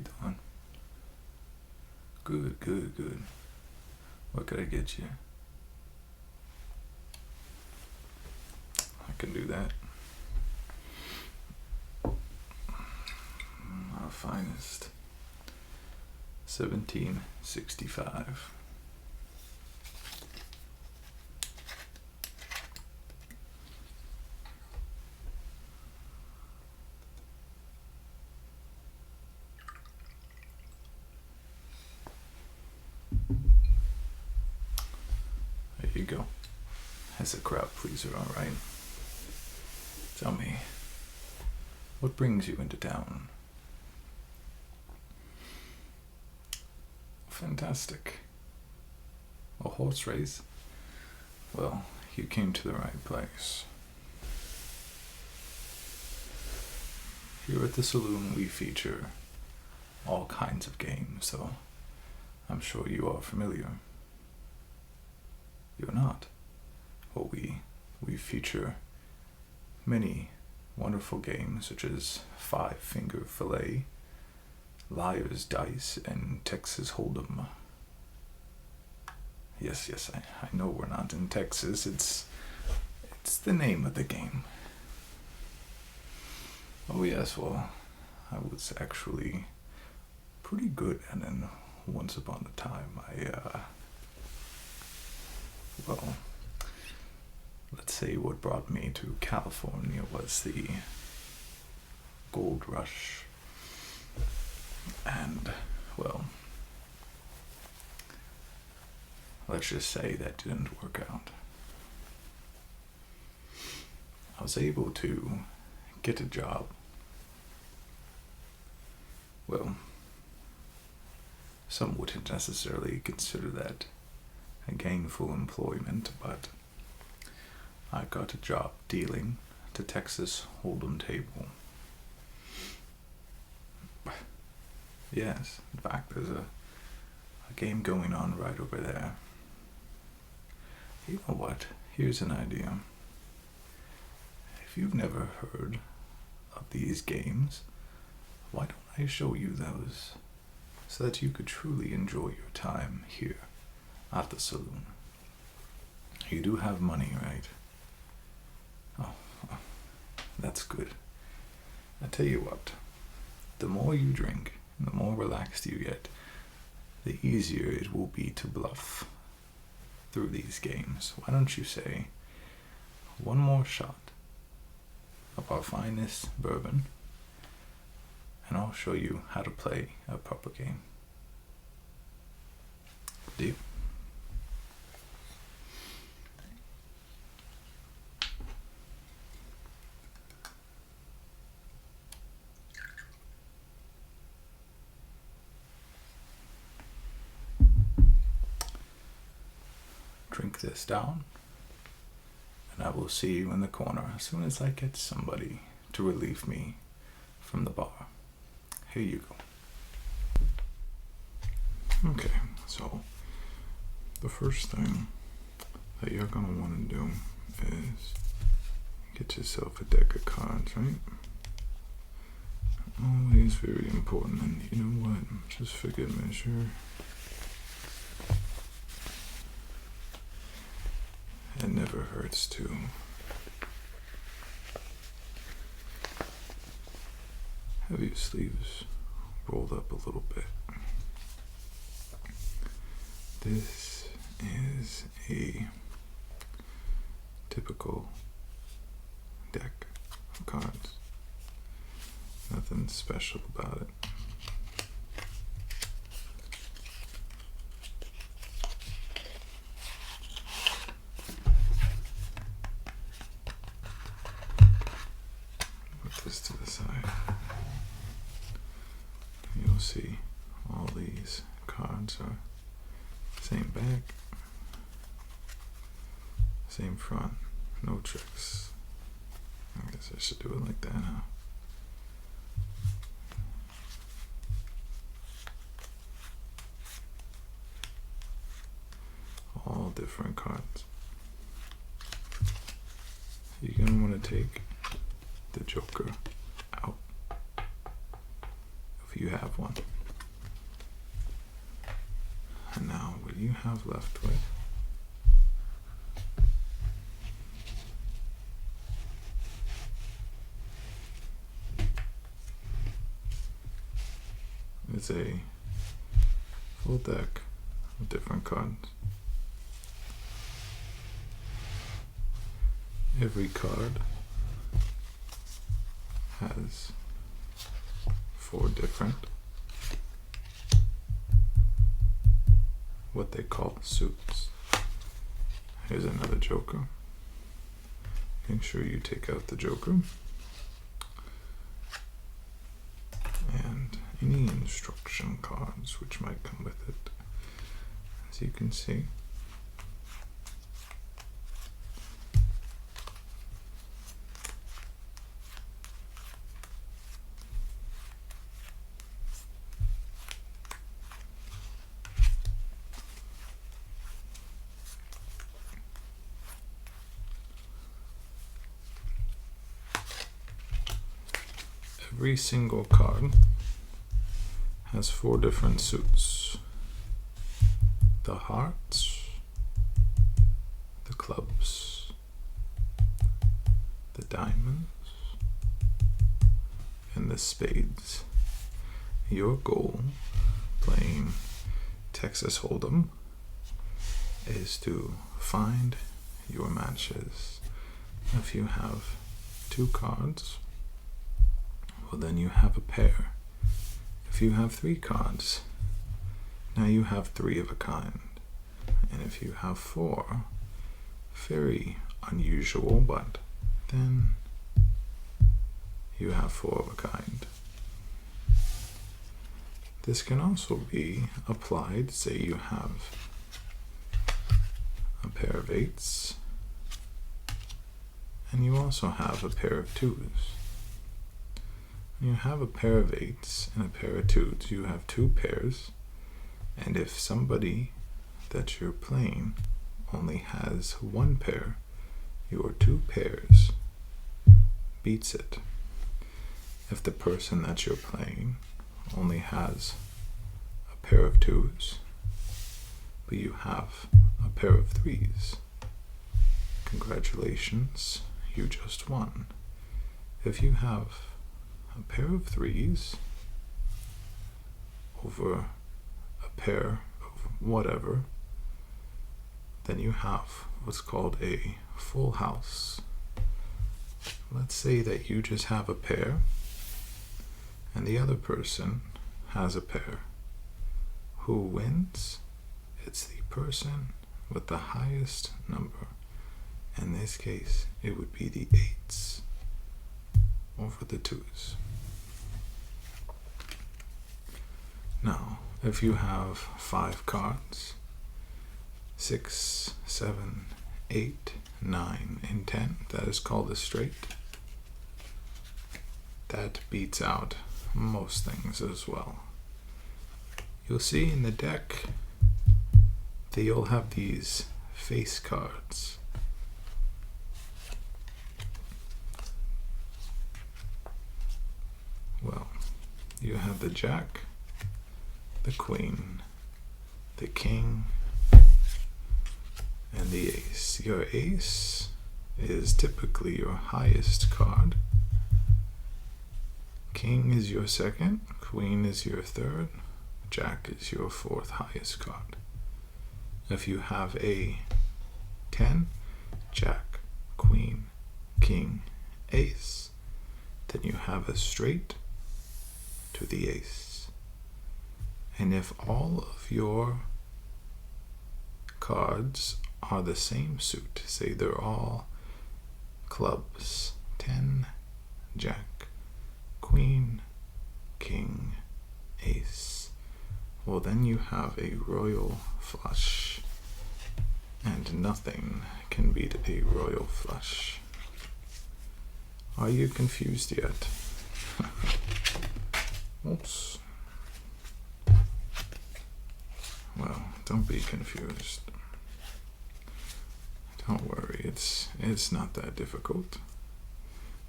you doing? Good, good, good. What could I get you? I can do that. Our finest. 1765. There you go. That's a crowd pleaser, alright. Tell me, what brings you into town? Fantastic. A horse race? Well, you came to the right place. Here at the Saloon, we feature all kinds of games, so I'm sure you are familiar. You're not. Well, we feature many wonderful games such as Five-Finger Fillet, Liar's Dice, and Texas Hold'em. Yes, I know we're not in Texas. It's the name of the game. Oh yes, well, I was actually pretty good at it once upon a time. Well, let's say what brought me to California was the gold rush. And, well, let's just say that didn't work out. I was able to get a job. Well, some wouldn't necessarily consider that a gainful employment, but I got a job dealing at a Texas Hold'em table. Yes, in fact, there's a game going on right over there. You know what? Here's an idea. If you've never heard of these games, why don't I show you those so that you could truly enjoy your time here at the Saloon? You do have money, right? Oh, that's good. I tell you what, the more you drink, the more relaxed you get, the easier it will be to bluff through these games. Why don't you say one more shot of our finest bourbon, and I'll show you how to play a proper game. Deal? Drink this down, and I will see you in the corner as soon as I get somebody to relieve me from the bar. Here you go. Okay, so the first thing that you're gonna want to do is get yourself a deck of cards, right? Always very important, and you know what? Just for good measure, it never hurts to have your sleeves rolled up a little bit. This is a typical deck of cards. Nothing special about it. Put this to the side. You'll see all these cards are same back, same front, no tricks. I guess I should do it like that, huh? All different cards. You're gonna want to take the Joker out if you have one. you have left with is a full deck of different cards. Every card has 4 different what they call suits. Here's another joker. Make sure you take out the joker and any instruction cards which might come with it. As you can see, every single card has 4 different suits: the hearts, the clubs, the diamonds, and the spades. Your goal playing Texas Hold'em is to find your matches. If you have 2 cards, well, then you have a pair. If you have 3 cards, now you have 3 of a kind. And if you have 4, very unusual, but then you have 4 of a kind. This can also be applied, say you have a pair of 8s, and you also have a pair of 2s. You have a pair of 8s and a pair of 2s. You have 2 pairs, and if somebody that you're playing only has 1 pair, your 2 pairs beats it. If the person that you're playing only has a pair of 2s, but you have a pair of 3s, congratulations, you just won. If you have a pair of 3s over a pair of whatever, then you have what's called a full house. Let's say that you just have a pair and the other person has a pair. Who wins? It's the person with the highest number. In this case, it would be the 8s over the 2s. Now, if you have 5 cards, 6, 7, 8, 9, and 10, that is called a straight. That beats out most things as well. You'll see in the deck that you'll have these face cards. Well, you have the Jack, the Queen, the King, and the Ace. Your Ace is typically your highest card. King is your second, Queen is your third, Jack is your 4th highest card. If you have a 10, Jack, Queen, King, Ace, then you have a straight to the Ace. And if all of your cards are the same suit, say they're all clubs, 10, Jack, Queen, King, Ace, well then you have a royal flush, and nothing can beat a royal flush. Are you confused yet? Oops. Well, don't be confused. Don't worry, it's not that difficult.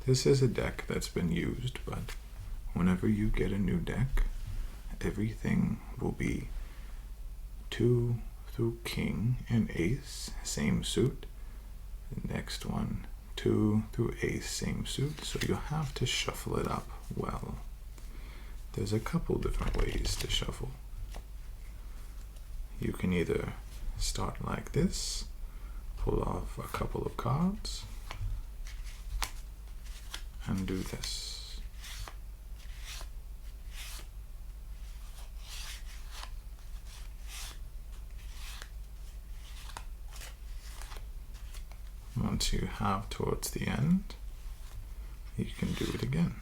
This is a deck that's been used, but whenever you get a new deck, everything will be 2, through king and ace, same suit. The next one, 2 through ace, same suit. So you'll have to shuffle it up well. There's a couple different ways to shuffle. You can either start like this, pull off a couple of cards, and do this. Once you have towards the end, you can do it again.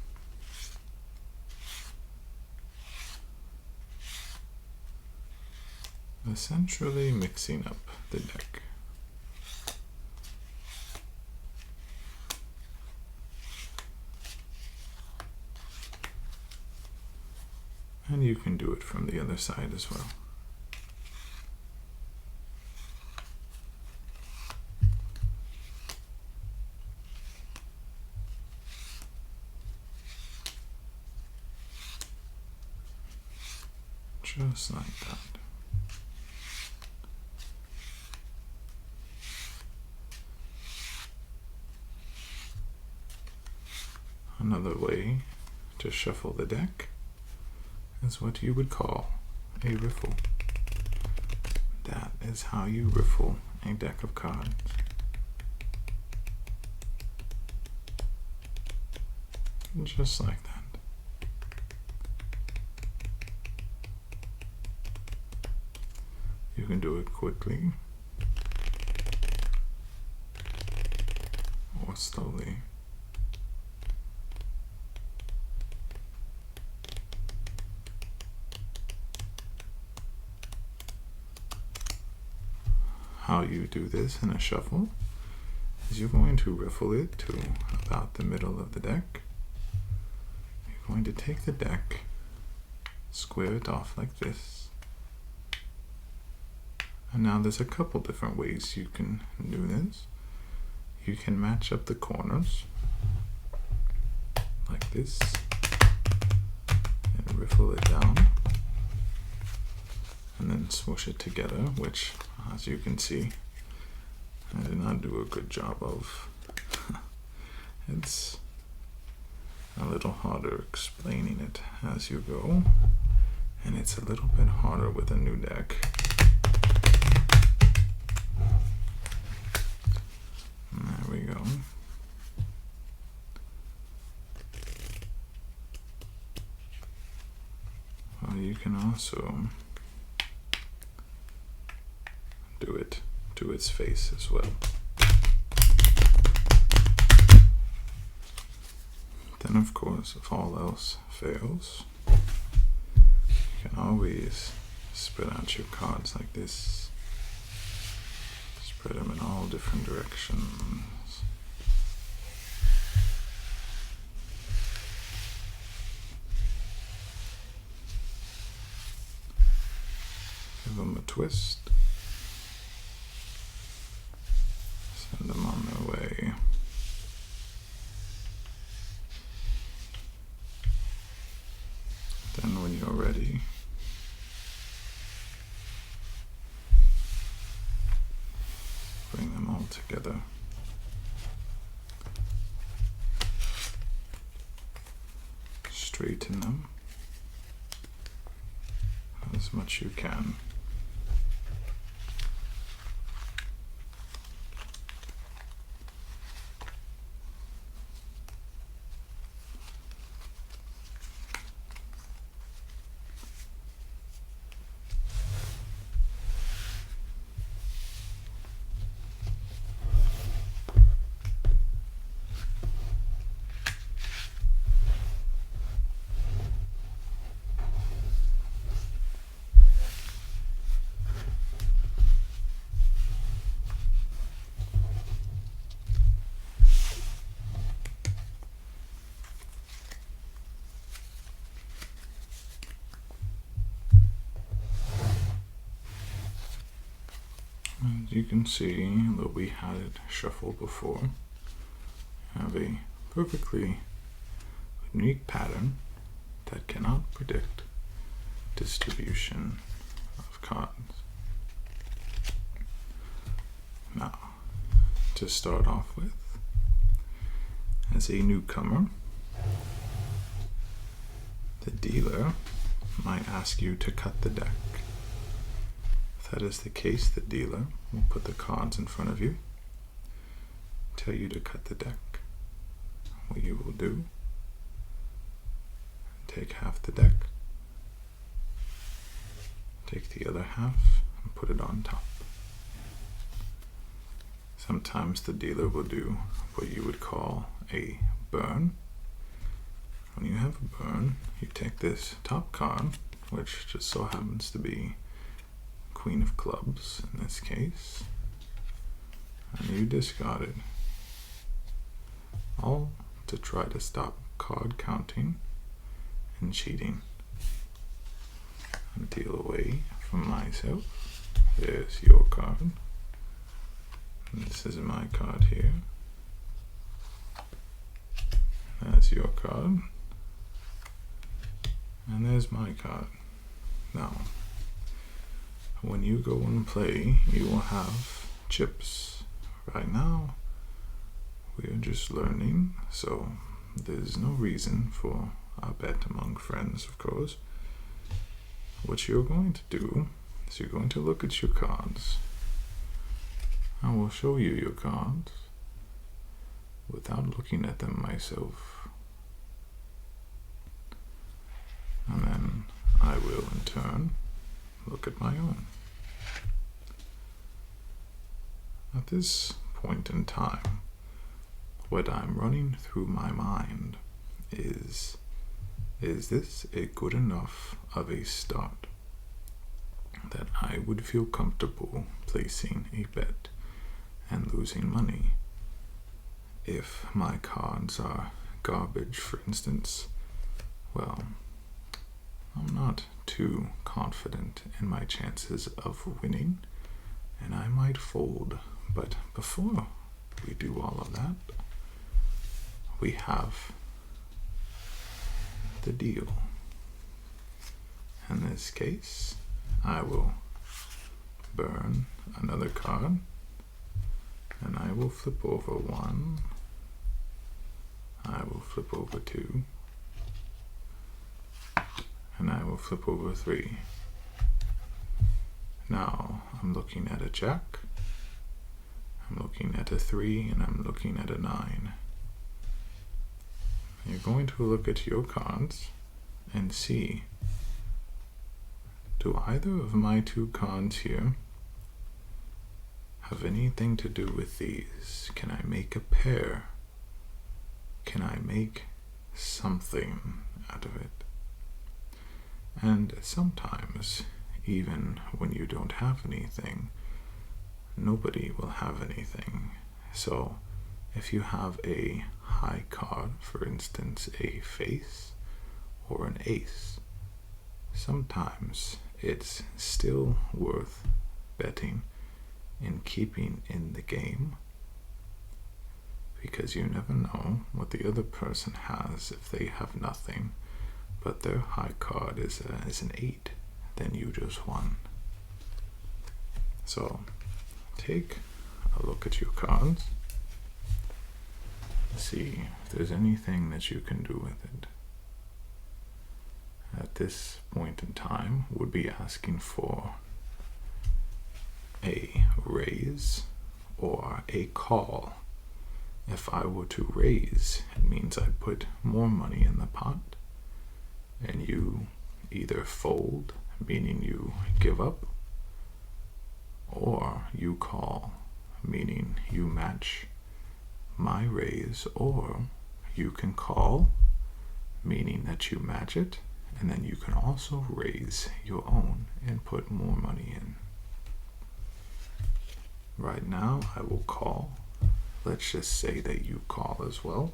Essentially mixing up the deck. And you can do it from the other side as well. Just like that. Another way to shuffle the deck is what you would call a riffle. That is how you riffle a deck of cards. Just like that. You can do it quickly or slowly. How you do this in a shuffle is you're going to riffle it to about the middle of the deck. You're going to take the deck, square it off like this. And now there's a couple different ways you can do this. You can match up the corners like this and riffle it down and then swoosh it together, which, as you can see, I did not do a good job of. It's a little harder explaining it as you go, and it's a little bit harder with a new deck. There we go. Well, you can also do it to its face as well. Then, of course, if all else fails, you can always spread out your cards like this. Spread them in all different directions. Give them a twist. Send them on their way. Then when you're ready, bring them all together. Straighten them as much you can. As you can see, though we had it shuffled before, have a perfectly unique pattern that cannot predict distribution of cards. Now, to start off with, as a newcomer, the dealer might ask you to cut the deck. If that is the case, the dealer will put the cards in front of you, tell you to cut the deck. What you will do, take half the deck, take the other half and put it on top. Sometimes the dealer will do what you would call a burn. When you have a burn, you take this top card, which just so happens to be Queen of Clubs in this case, and you discard it. All to try to stop card counting and cheating. And deal away from myself. There's your card. And this is my card here. That's your card. And there's my card. Now, when you go and play, you will have chips. Right now, we are just learning, so there's no reason for a bet among friends, of course. What you're going to do is you're going to look at your cards. I will show you your cards without looking at them myself. And then I will, in turn, look at my own. At this point in time, what I'm running through my mind is this a good enough of a start that I would feel comfortable placing a bet and losing money? If my cards are garbage, for instance, well, I'm not too confident in my chances of winning, and I might fold. But before we do all of that, we have the deal. In this case, I will burn another card, and I will flip over one. I will flip over two, and I will flip over three. Now I'm looking at a jack, I'm looking at a 3, and I'm looking at a 9. You're going to look at your cards and see, do either of my two cards here have anything to do with these? Can I make a pair? Can I make something out of it? And sometimes, even when you don't have anything, nobody will have anything. So if you have a high card, for instance a face or an ace, sometimes it's still worth betting and keeping in the game, because you never know what the other person has. If they have nothing but their high card is an 8, then you just won. So take a look at your cards, see if there's anything that you can do with it. At this point in time, would be asking for a raise or a call. If I were to raise, it means I put more money in the pot, and you either fold, meaning you give up, or you call, meaning you match my raise, or you can call, meaning that you match it, and then you can also raise your own and put more money in. Right now, I will call. Let's just say that you call as well.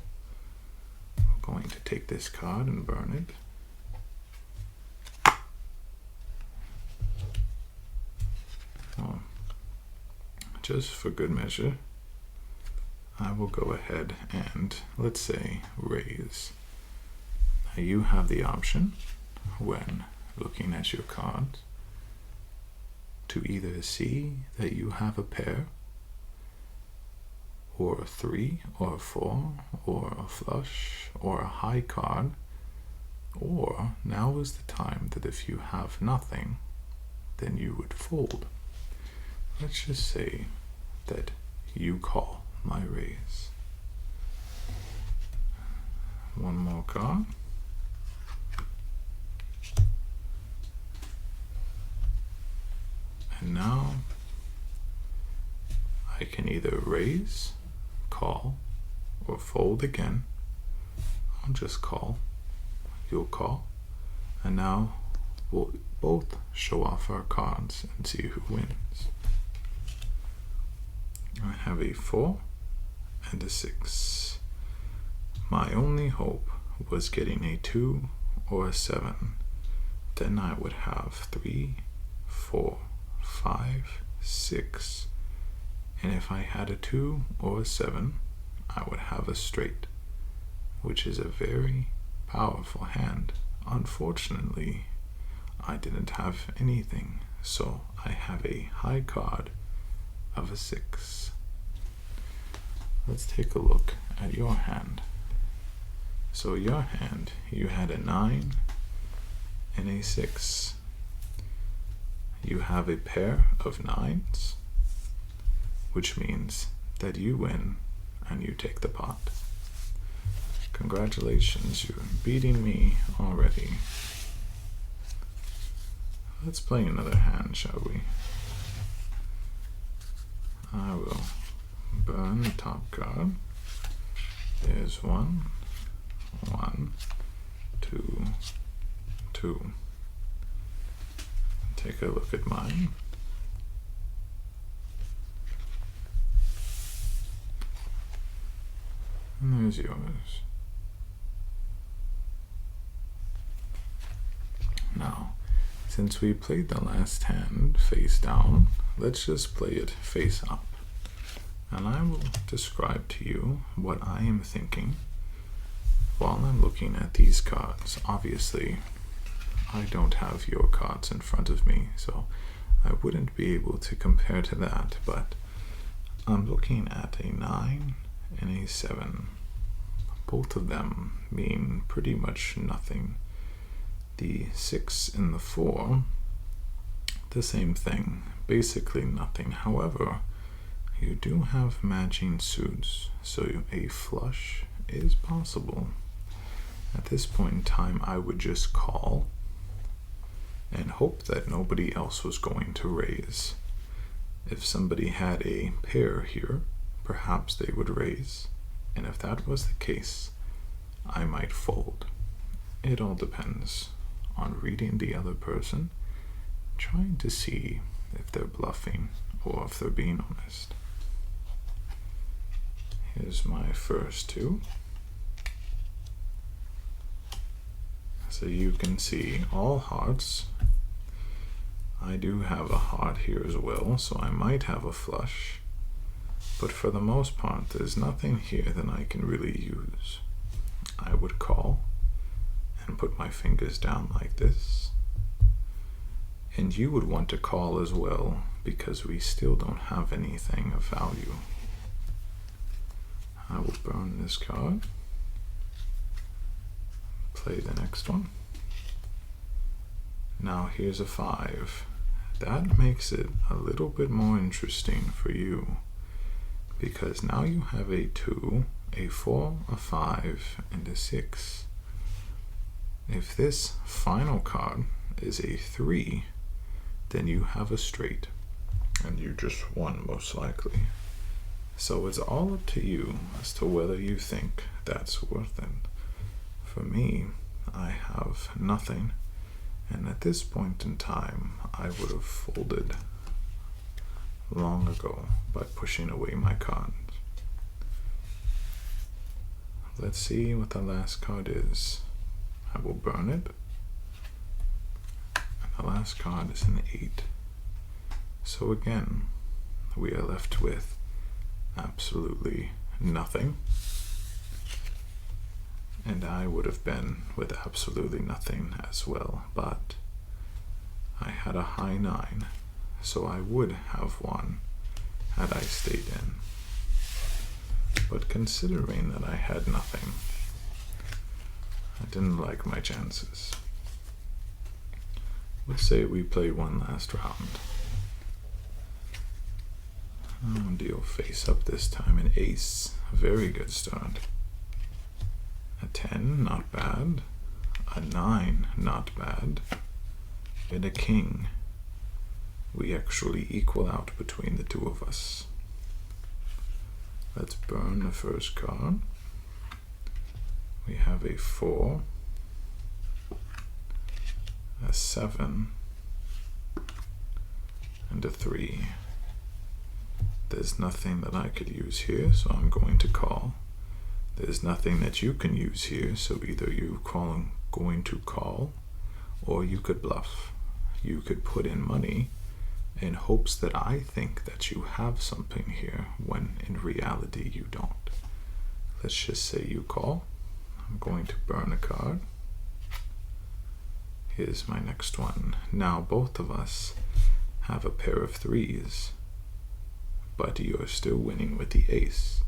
We're going to take this card and burn it. Just for good measure, I will go ahead and, let's say, raise. Now you have the option, when looking at your cards, to either see that you have a pair or a 3, or a 4, or a flush, or a high card, or now is the time that if you have nothing, then you would fold. Let's just say that you call my raise. One more card. And now I can either raise, call, or fold again. I'll just call. You'll call. And now we'll both show off our cards and see who wins. I have a 4 and a 6. My only hope was getting a 2 or a 7. Then I would have 3, 4, 5, 6. And if I had a 2 or a 7, I would have a straight, which is a very powerful hand. Unfortunately, I didn't have anything, so I have a high card of a 6. Let's take a look at your hand. So your hand, you had a 9 and a 6. You have a pair of 9s, which means that you win and you take the pot. Congratulations, you're beating me already. Let's play another hand, shall we? I will burn the top card. There's 1, 1, 2, 2. Take a look at mine. And there's yours. Now, since we played the last hand face down, let's just play it face up. And I will describe to you what I am thinking while I'm looking at these cards. Obviously, I don't have your cards in front of me, so I wouldn't be able to compare to that, but I'm looking at a 9 and a 7. Both of them mean pretty much nothing. The 6 and the 4, the same thing, basically nothing. However, you do have matching suits, so a flush is possible. At this point in time, I would just call and hope that nobody else was going to raise. If somebody had a pair here, perhaps they would raise, and if that was the case, I might fold. It all depends on reading the other person, trying to see if they're bluffing or if they're being honest. Here's my first 2. So you can see all hearts. I do have a heart here as well, so I might have a flush. But for the most part, there's nothing here that I can really use. I would call and put my fingers down like this. And you would want to call as well, because we still don't have anything of value. I will burn this card. Play the next one. Now here's a 5. That makes it a little bit more interesting for you, because now you have a 2, a 4, a 5, and a 6. If this final card is a 3, then you have a straight, and you just won most likely. So it's all up to you as to whether you think that's worth it. For me, I have nothing, and at this point in time, I would have folded long ago by pushing away my cards. Let's see what the last card is. I will burn it. And the last card is an 8. So again, we are left with absolutely nothing. And I would have been with absolutely nothing as well, but I had a high 9, so I would have won had I stayed in. But considering that I had nothing, I didn't like my chances. Let's say we play one last round. I'll deal face up this time, an ace. A very good start. A 10, not bad. A 9, not bad. And a king. We actually equal out between the two of us. Let's burn the first card. We have a 4, a 7, and a 3. There's nothing that I could use here, so I'm going to call. There's nothing that you can use here, so either you're going to call, or you could bluff. You could put in money in hopes that I think that you have something here, when in reality you don't. Let's just say you call. I'm going to burn a card. Here's my next one. Now both of us have a pair of 3s, but you're still winning with the ace.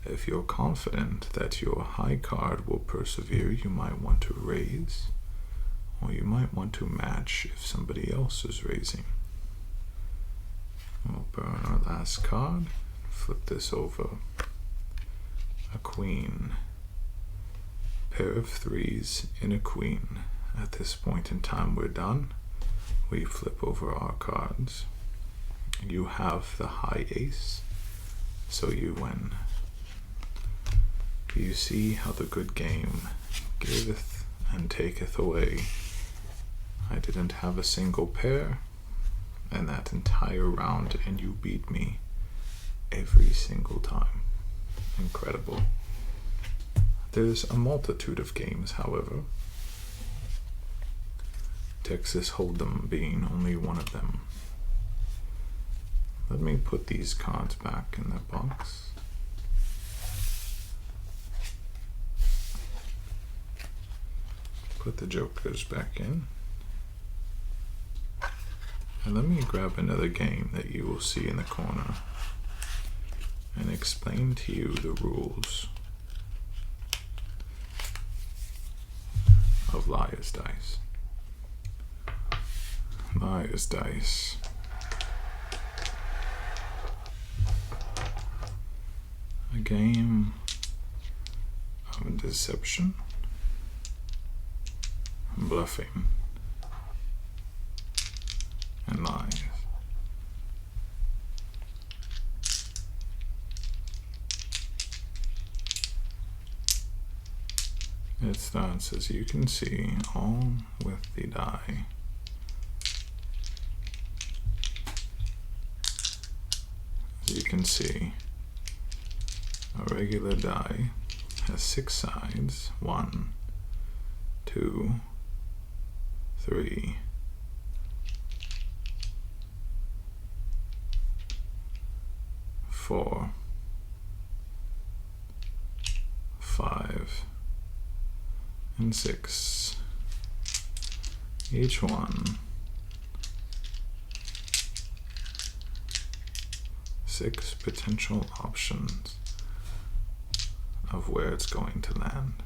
If you're confident that your high card will persevere, you might want to raise, or you might want to match if somebody else is raising. We'll burn our last card, flip this over. A queen. Pair of 3s in a queen. At this point in time, we're done. We flip over our cards. You have the high ace, so you win. Do you see how the good game giveth and taketh away? I didn't have a single pair in that entire round, and you beat me every single time. Incredible. There's a multitude of games, however. Texas Hold'em being only one of them. Let me put these cards back in their box. Put the jokers back in. And let me grab another game that you will see in the corner and explain to you the rules of Liar's Dice. Liar's Dice. A game of deception, bluffing, and lies. It starts, as you can see, all with the die. As you can see, a regular die has 6 sides. 1, 2, 3, 4, 5, and 6. Each one 6 potential options of where it's going to land.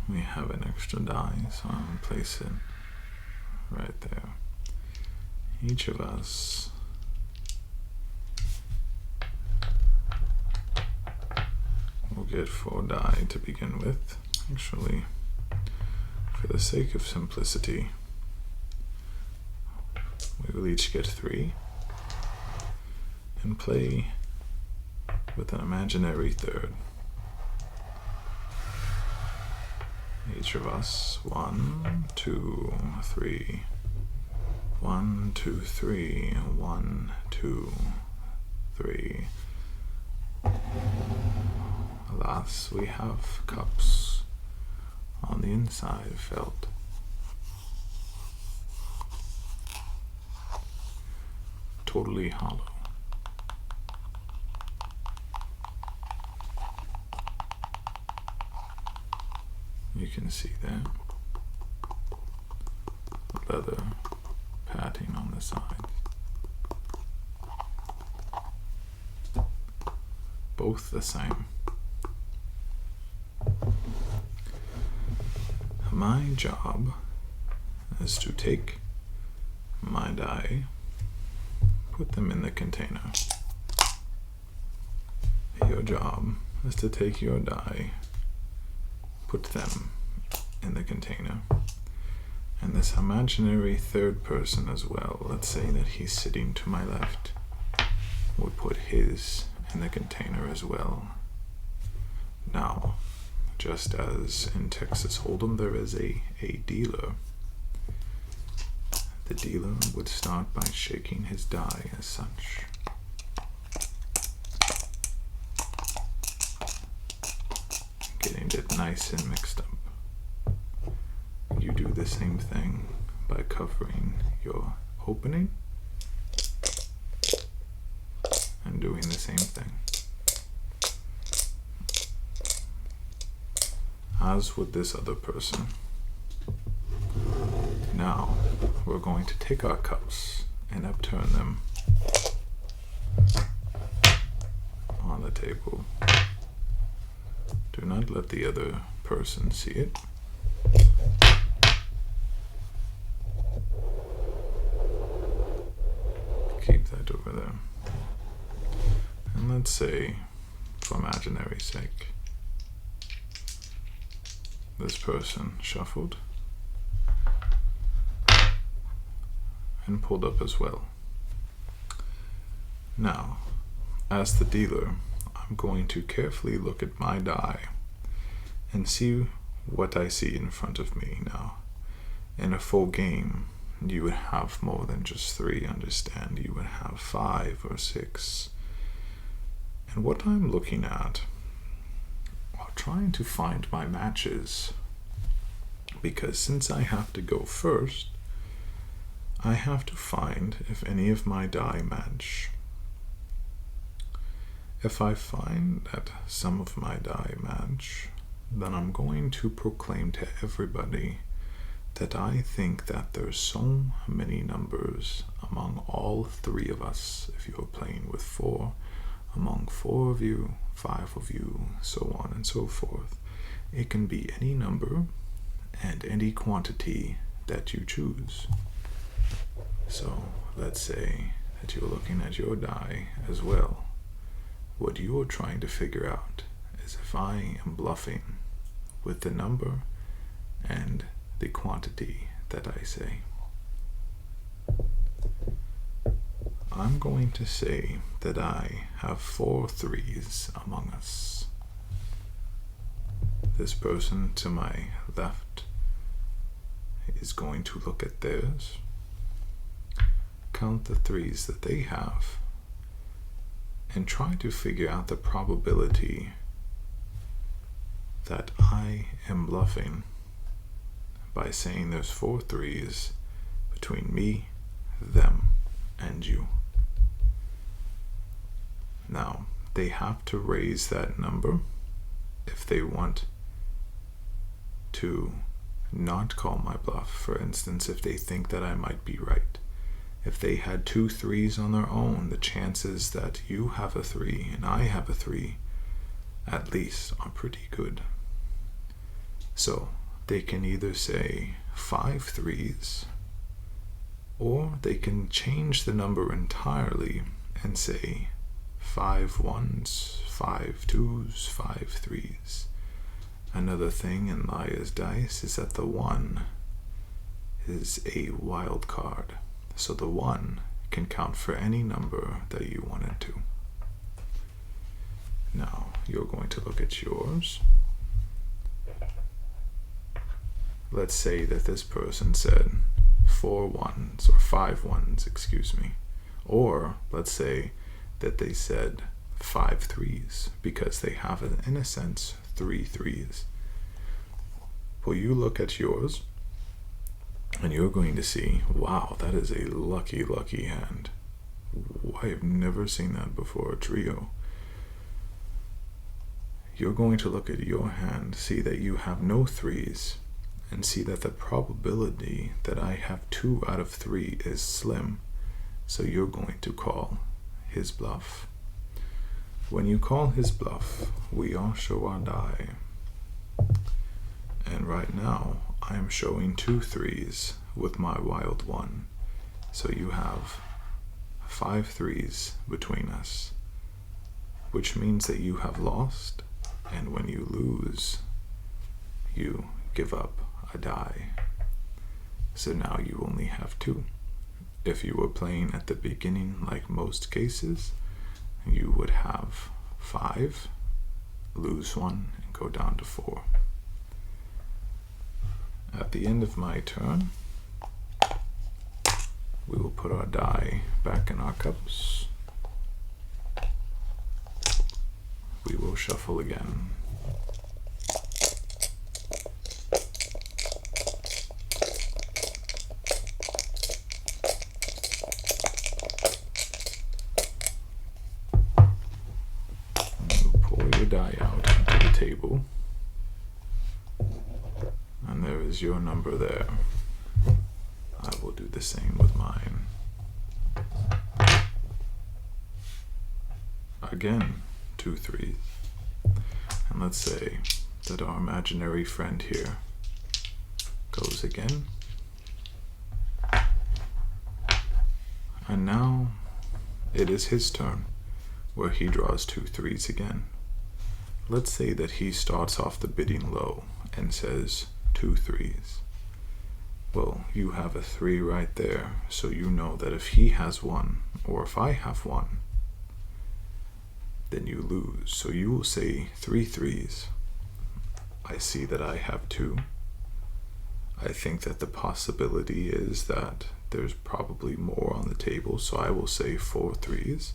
We have an extra die, so I'll place it right there. Each of us will get 4 die to begin with. Actually, for the sake of simplicity, we will each get 3 and play with an imaginary third. Each of us, 1, 2, 3, 1, 2, 3, 1, 2, 3. Alas, we have cups on the inside felt. Totally hollow. You can see there, leather padding on the sides. both the same. My job is to take my die, put them in the container. Your job is to take your die, put them in the container. And this imaginary third person as well, let's say that he's sitting to my left, would put his in the container as well. Now, just as in Texas Hold'em there is a dealer, the dealer would start by shaking his die as such. Getting it nice and mixed up. You do the same thing by covering your opening and doing the same thing. As with this other person. Now, we're going to take our cups and upturn them on the table. Do not let the other person see it. Keep that over there. And let's say, for imaginary sake, this person shuffled and pulled up as well. Now, as the dealer, I'm going to carefully look at my die and see what I see in front of me. Now, in a full game, you would have more than just 3, understand. You would have 5 or 6. And what I'm looking at, while trying to find my matches, because since I have to go first, I have to find if any of my die match. If I find that some of my die match, then I'm going to proclaim to everybody that I think that there's so many numbers among all 3 of us, if you're playing with 4, among 4 of you, 5 of you, so on and so forth. It can be any number and any quantity that you choose. So let's say that you're looking at your die as well. What you're trying to figure out is if I am bluffing with the number and the quantity that I say. I'm going to say that I have 4 3s among us. This person to my left is going to look at theirs, count the 3s that they have, and try to figure out the probability that I am bluffing by saying there's 4 3s between me, them, and you. Now, they have to raise that number if they want to not call my bluff. For instance, if they think that I might be right. If they had 2 3s on their own, the chances that you have a 3 and I have a 3 at least are pretty good. So they can either say 5 3s, or they can change the number entirely and say 5 1s, 5 2s, 5 3s. Another thing in Liar's Dice is that the 1 is a wild card. So the 1 can count for any number that you want it to. Now, you're going to look at yours. Let's say that this person said 4 1s, or 5 1s, excuse me. Or, let's say that they said 5 3s, because they have, in a sense, 3 3s. Well, you look at yours, and you're going to see, wow, that is a lucky, lucky hand. I have never seen that before, a trio. You're going to look at your hand, see that you have no 3s, and see that the probability that I have 2 out of 3 is slim. So you're going to call his bluff. When you call his bluff, we all show our die. And right now, I am showing 2 threes with my wild one. So you have 5 threes between us, which means that you have lost, and when you lose, you give up a die. So now you only have 2. If you were playing at the beginning like most cases, you would have 5, lose 1, and go down to 4. At the end of my turn, we will put our die back in our cups. We will shuffle again. You pour your die out onto the table, and there is your number there. I will do the same with mine. Again, 2 threes. And let's say that our imaginary friend here goes again. And now it is his turn, where he draws 2 threes again. Let's say that he starts off the bidding low and says 2 threes. Well, you have a 3 right there, so you know that if he has 1, or if I have 1, then you lose. So you will say 3 threes. I see that I have 2. I think that the possibility is that there's probably more on the table, so I will say 4 threes.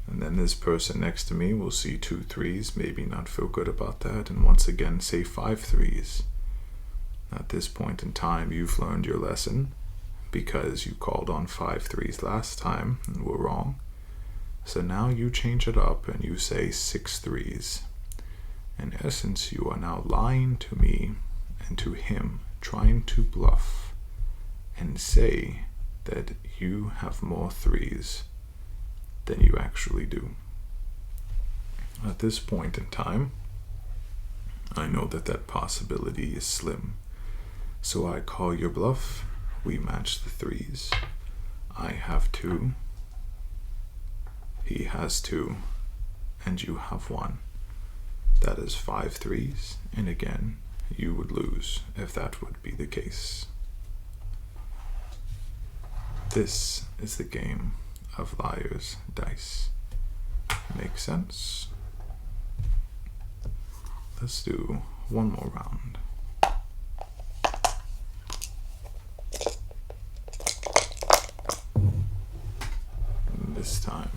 And then this person next to me will see 2 threes, maybe not feel good about that, and once again say 5 threes. At this point in time, you've learned your lesson, because you called on 5 threes last time and were wrong. So now you change it up and you say 6 threes. In essence, you are now lying to me and to him, trying to bluff and say that you have more 3s than you actually do. At this point in time, I know that that possibility is slim. So I call your bluff, we match the 3s. I have 2, he has 2, and you have 1. That is 5 threes, and again, you would lose if that would be the case. This is the game of Liar's Dice. Make sense? Let's do one more round. This time,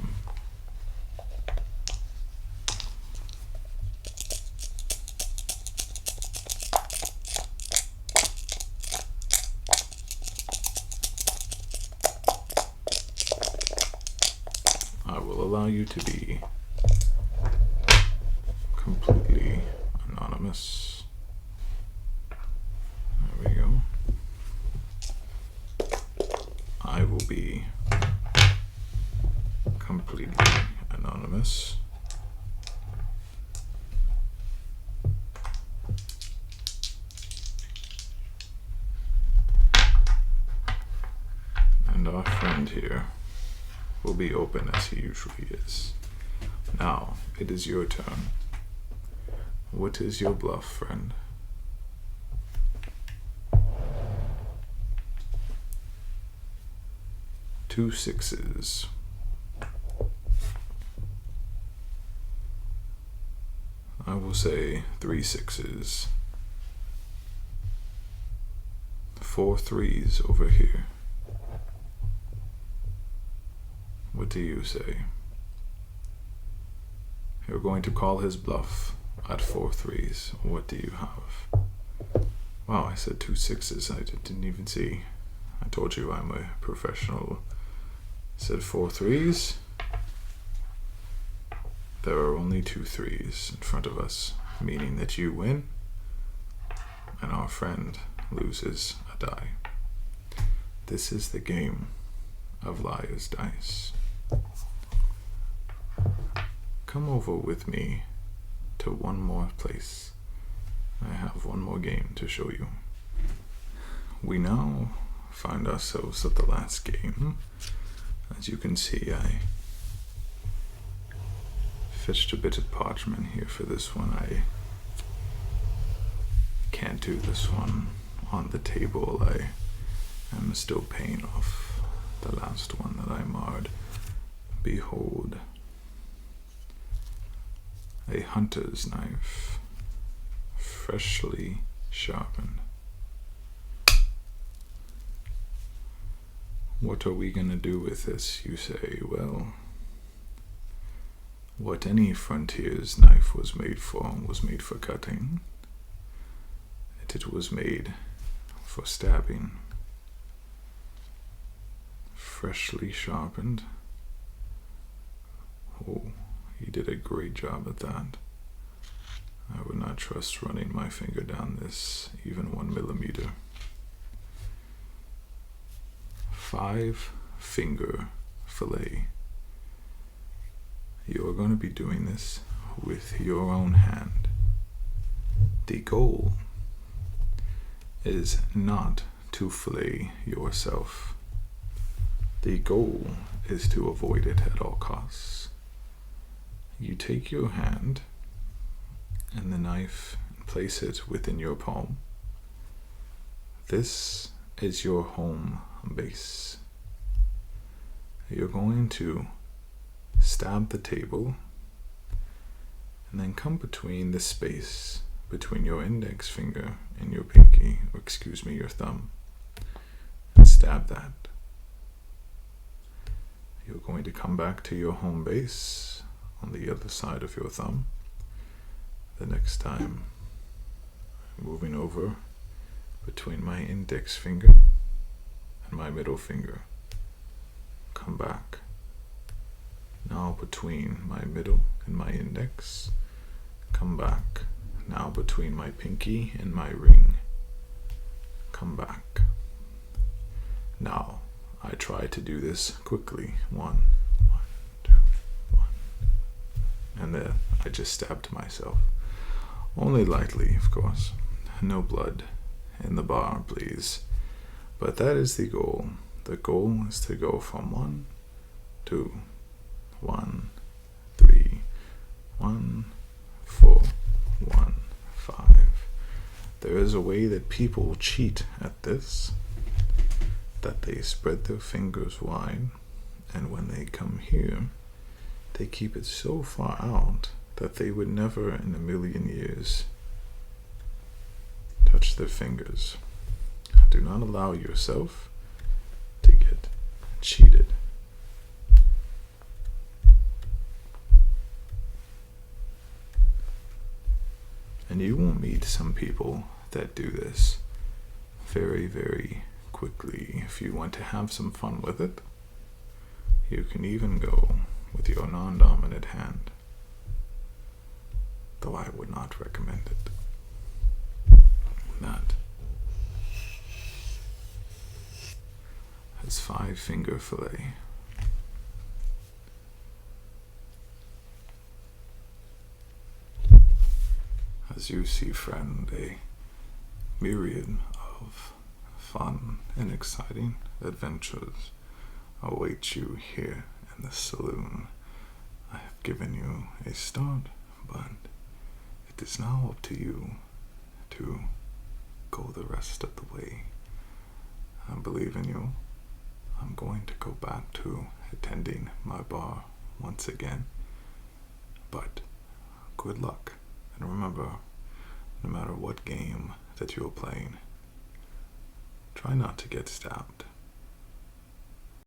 I will allow you to be completely anonymous. There we go. I will be completely anonymous. And our friend here will be open as he usually is. Now, it is your turn. What is your bluff, friend? Two 6s. I will say 3 6s. 4 3s over here. What do you say? You're going to call his bluff at 4 3s. What do you have? Wow, I said 2 6s. I didn't even see. I told you I'm a professional. I said 4 3s. There are only 2 3s in front of us, meaning that you win and our friend loses a die. This is the game of Liar's Dice. come over with me to one more place. I have one more game to show you. We now find ourselves at the last game. As you can see, I fetched a bit of parchment here for this one. I can't do this one on the table. I am still paying off the last one that I marred. Behold, a hunter's knife, freshly sharpened. What are we gonna do with this, you say? Well, what any frontier's knife was made for cutting. It was made for stabbing. Freshly sharpened. Oh, he did a great job at that. I would not trust running my finger down this even 1 millimeter. 5-finger fillet. You're going to be doing this with your own hand. The goal is not to fillet yourself. The goal is to avoid it at all costs. You take your hand and the knife and place it within your palm. This is your home base. You're going to stab the table and then come between the space between your index finger and your pinky, or excuse me, your thumb, and stab that. You're going to come back to your home base on the other side of your thumb. The next time, moving over between my index finger and my middle finger. Come back. Now between my middle and my index. Come back. Now between my pinky and my ring. Come back. Now, I try to do this quickly. 1, 2, 1. And then I just stabbed myself. Only lightly, of course. No blood in the bar, please. But that is the goal. The goal is to go from 1, 2, 1, 3, 1, 4, 1, 5. There is a way that people cheat at this, that they spread their fingers wide, and when they come here, they keep it so far out that they would never in a million years touch their fingers. Do not allow yourself to get cheated. And you will meet some people that do this very, very quickly. If you want to have some fun with it, you can even go with your non-dominant hand, though I would not recommend it. That is 5-finger fillet. As you see, friend, a myriad of fun and exciting adventures await you here in the saloon. I have given you a start, but it is now up to you to go the rest of the way. I believe in you. I'm going to go back to attending my bar once again. But good luck. And remember, no matter what game that you're playing, try not to get stabbed.